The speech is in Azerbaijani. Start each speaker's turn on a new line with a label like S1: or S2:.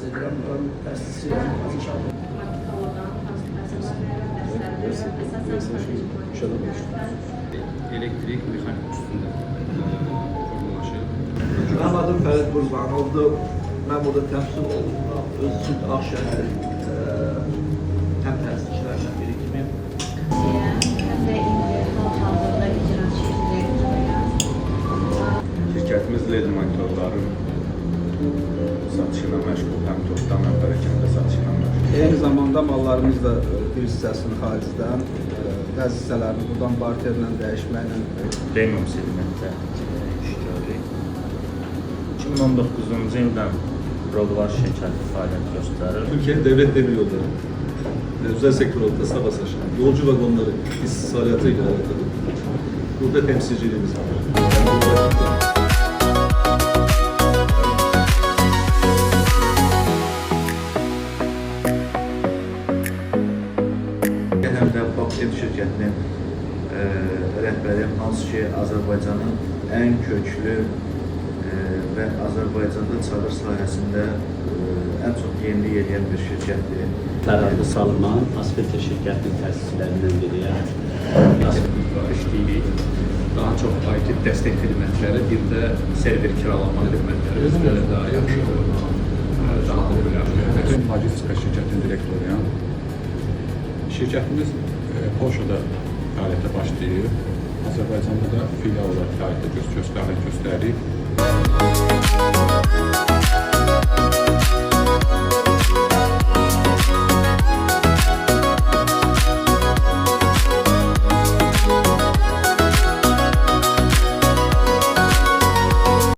S1: edirəm. Təsdiqçi hazırlanır.
S2: Elektrik mexanik üstündə formalaşır.
S3: Mənim adım Fərid Qurbanovdur. Mən burada təmsil olunmam. Öz Süd Ağşəhərin həm təsdiqçilərdən biri kimi.
S4: Həm də indi hal-hazırda icraçı direktoruyam.
S2: Şirkətimiz LED monitorların satışına məşğul, həm topdan, həm pərakəndə satışına məşğul.
S5: Eyni zamanda mallarımız da bir hissəsini xaricdən, bəzi hissələrini buradan barterlə dəyişməklə
S6: Premium segmentdə iş görürük. 2019-cu ildən Roqvar şirkəti fəaliyyət göstərir.
S7: Türkiye'nin devlet demir yolları, özel sektör olarak da sabah taşıyan yolcu vagonları istismariyatıyla alakalı. Burada temsilciliğimiz var.
S3: Həm də Baktiv şirkətinin rəhbəri, hansı ki, Azərbaycanın ən köklü və Azərbaycanda çadır sahəsində ən çox yenilik edən bir şirkətdir.
S8: Fərarlı Salman, Asfaltı şirkətinin təsislərindən biriyəm.
S2: Asfaltda işləyirik. Daha çox IT dəstək xidmətləri, bir də server kiralama xidmətləri üzrə daha yaxşı olur. Daha populyar.
S9: Logistika şirkətinin direktoruyam. Şirkətimiz Polşada fəaliyyətə başlayıb. Azərbaycanda da filial olaraq fəaliyyətə göstəririk.